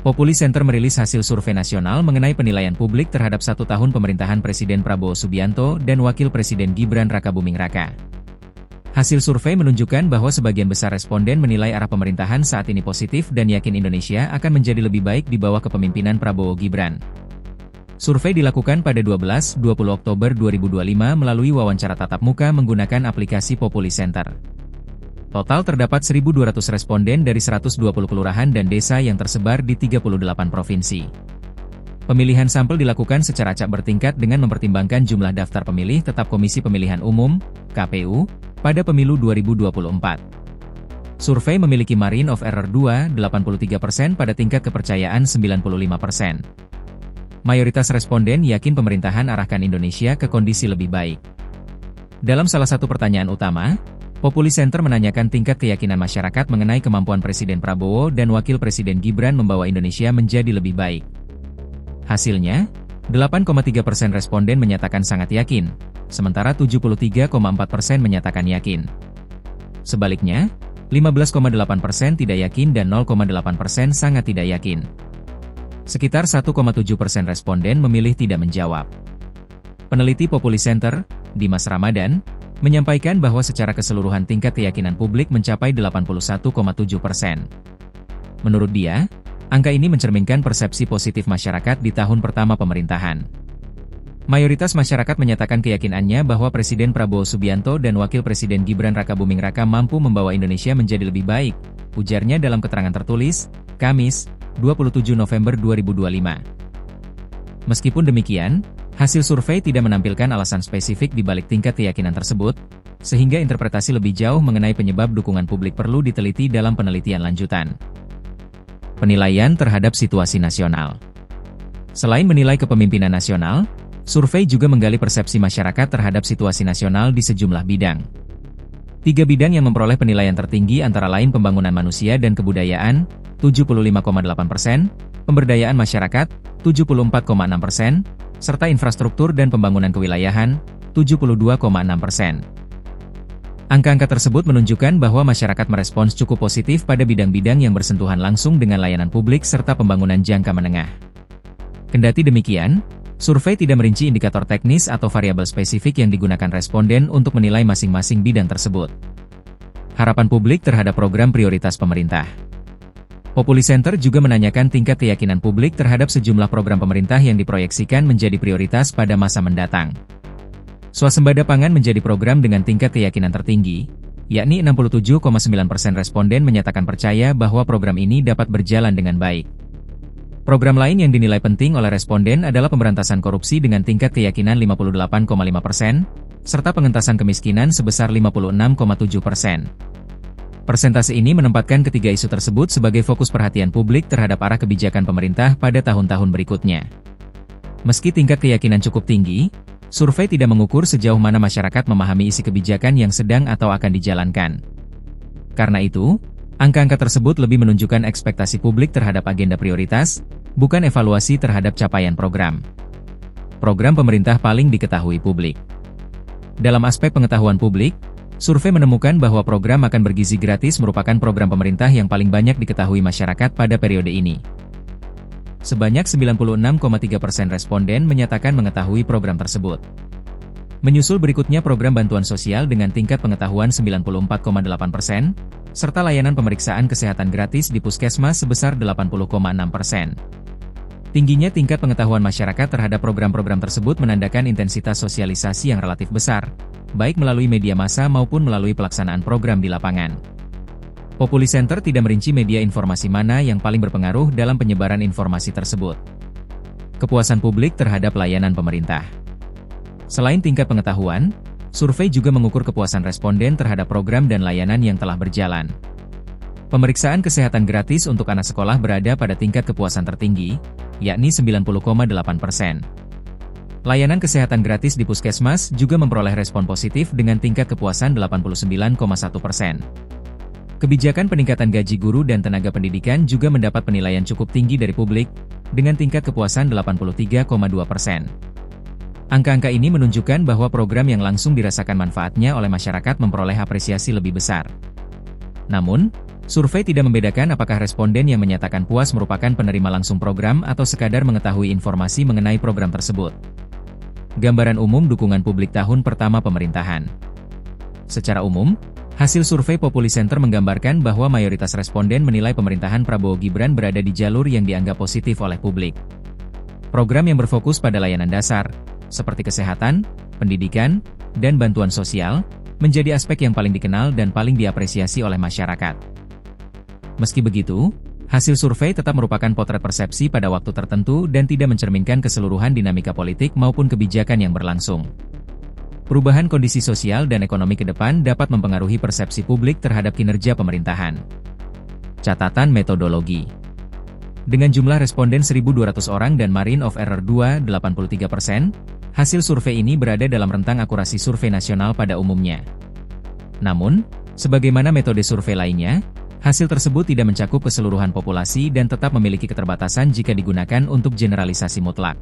Populi Center merilis hasil survei nasional mengenai penilaian publik terhadap 1 tahun pemerintahan Presiden Prabowo Subianto dan Wakil Presiden Gibran Rakabuming Raka. Hasil survei menunjukkan bahwa sebagian besar responden menilai arah pemerintahan saat ini positif dan yakin Indonesia akan menjadi lebih baik di bawah kepemimpinan Prabowo Gibran. Survei dilakukan pada 12-20 Oktober 2025 melalui wawancara tatap muka menggunakan aplikasi Populi Center. Total terdapat 1.200 responden dari 120 kelurahan dan desa yang tersebar di 38 provinsi. Pemilihan sampel dilakukan secara acak bertingkat dengan mempertimbangkan jumlah daftar pemilih tetap Komisi Pemilihan Umum, KPU, pada pemilu 2024. Survei memiliki margin of error 83% pada tingkat kepercayaan 95%. Mayoritas responden yakin pemerintahan arahkan Indonesia ke kondisi lebih baik. Dalam salah satu pertanyaan utama, Populi Center menanyakan tingkat keyakinan masyarakat mengenai kemampuan Presiden Prabowo dan Wakil Presiden Gibran membawa Indonesia menjadi lebih baik. Hasilnya, 8,3% responden menyatakan sangat yakin, sementara 73,4% menyatakan yakin. Sebaliknya, 15,8% tidak yakin dan 0,8% sangat tidak yakin. Sekitar 1,7% responden memilih tidak menjawab. Peneliti Populi Center, Dimas Ramadan, menyampaikan bahwa secara keseluruhan tingkat keyakinan publik mencapai 81,7%. Menurut dia, angka ini mencerminkan persepsi positif masyarakat di tahun pertama pemerintahan. Mayoritas masyarakat menyatakan keyakinannya bahwa Presiden Prabowo Subianto dan Wakil Presiden Gibran Rakabuming Raka mampu membawa Indonesia menjadi lebih baik, ujarnya dalam keterangan tertulis, Kamis, 27 November 2025. Meskipun demikian, hasil survei tidak menampilkan alasan spesifik di balik tingkat keyakinan tersebut, sehingga interpretasi lebih jauh mengenai penyebab dukungan publik perlu diteliti dalam penelitian lanjutan. Penilaian terhadap situasi nasional. Selain menilai kepemimpinan nasional, survei juga menggali persepsi masyarakat terhadap situasi nasional di sejumlah bidang. 3 bidang yang memperoleh penilaian tertinggi antara lain pembangunan manusia dan kebudayaan, 75,8%, pemberdayaan masyarakat, 74,6%, serta infrastruktur dan pembangunan kewilayahan, 72,6%. Angka-angka tersebut menunjukkan bahwa masyarakat merespons cukup positif pada bidang-bidang yang bersentuhan langsung dengan layanan publik serta pembangunan jangka menengah. Kendati demikian, survei tidak merinci indikator teknis atau variabel spesifik yang digunakan responden untuk menilai masing-masing bidang tersebut. Harapan publik terhadap program prioritas pemerintah. Populi Center juga menanyakan tingkat keyakinan publik terhadap sejumlah program pemerintah yang diproyeksikan menjadi prioritas pada masa mendatang. Swasembada pangan menjadi program dengan tingkat keyakinan tertinggi, yakni 67,9% responden menyatakan percaya bahwa program ini dapat berjalan dengan baik. Program lain yang dinilai penting oleh responden adalah pemberantasan korupsi dengan tingkat keyakinan 58,5%, serta pengentasan kemiskinan sebesar 56,7%. Persentase ini menempatkan ketiga isu tersebut sebagai fokus perhatian publik terhadap arah kebijakan pemerintah pada tahun-tahun berikutnya. Meski tingkat keyakinan cukup tinggi, survei tidak mengukur sejauh mana masyarakat memahami isi kebijakan yang sedang atau akan dijalankan. Karena itu, angka-angka tersebut lebih menunjukkan ekspektasi publik terhadap agenda prioritas, bukan evaluasi terhadap capaian program. Program pemerintah paling diketahui publik. Dalam aspek pengetahuan publik, survei menemukan bahwa program makan bergizi gratis merupakan program pemerintah yang paling banyak diketahui masyarakat pada periode ini. Sebanyak 96,3% responden menyatakan mengetahui program tersebut. Menyusul berikutnya program bantuan sosial dengan tingkat pengetahuan 94,8%, serta layanan pemeriksaan kesehatan gratis di puskesmas sebesar 80,6%. Tingginya tingkat pengetahuan masyarakat terhadap program-program tersebut menandakan intensitas sosialisasi yang relatif besar, baik melalui media massa maupun melalui pelaksanaan program di lapangan. Populi Center tidak merinci media informasi mana yang paling berpengaruh dalam penyebaran informasi tersebut. Kepuasan publik terhadap layanan pemerintah. Selain tingkat pengetahuan, survei juga mengukur kepuasan responden terhadap program dan layanan yang telah berjalan. Pemeriksaan kesehatan gratis untuk anak sekolah berada pada tingkat kepuasan tertinggi, yakni 90,8%. Layanan kesehatan gratis di puskesmas juga memperoleh respon positif dengan tingkat kepuasan 89,1%. Kebijakan peningkatan gaji guru dan tenaga pendidikan juga mendapat penilaian cukup tinggi dari publik, dengan tingkat kepuasan 83,2%. Angka-angka ini menunjukkan bahwa program yang langsung dirasakan manfaatnya oleh masyarakat memperoleh apresiasi lebih besar. Namun, Survei tidak membedakan apakah responden yang menyatakan puas merupakan penerima langsung program atau sekadar mengetahui informasi mengenai program tersebut. Gambaran umum dukungan publik tahun pertama pemerintahan. Secara umum, hasil survei Populi Center menggambarkan bahwa mayoritas responden menilai pemerintahan Prabowo Gibran berada di jalur yang dianggap positif oleh publik. Program yang berfokus pada layanan dasar, seperti kesehatan, pendidikan, dan bantuan sosial, menjadi aspek yang paling dikenal dan paling diapresiasi oleh masyarakat. Meski begitu, hasil survei tetap merupakan potret persepsi pada waktu tertentu dan tidak mencerminkan keseluruhan dinamika politik maupun kebijakan yang berlangsung. Perubahan kondisi sosial dan ekonomi ke depan dapat mempengaruhi persepsi publik terhadap kinerja pemerintahan. Catatan metodologi. Dengan jumlah responden 1.200 orang dan margin of error 2,83%, hasil survei ini berada dalam rentang akurasi survei nasional pada umumnya. Namun, sebagaimana metode survei lainnya, hasil tersebut tidak mencakup keseluruhan populasi dan tetap memiliki keterbatasan jika digunakan untuk generalisasi mutlak.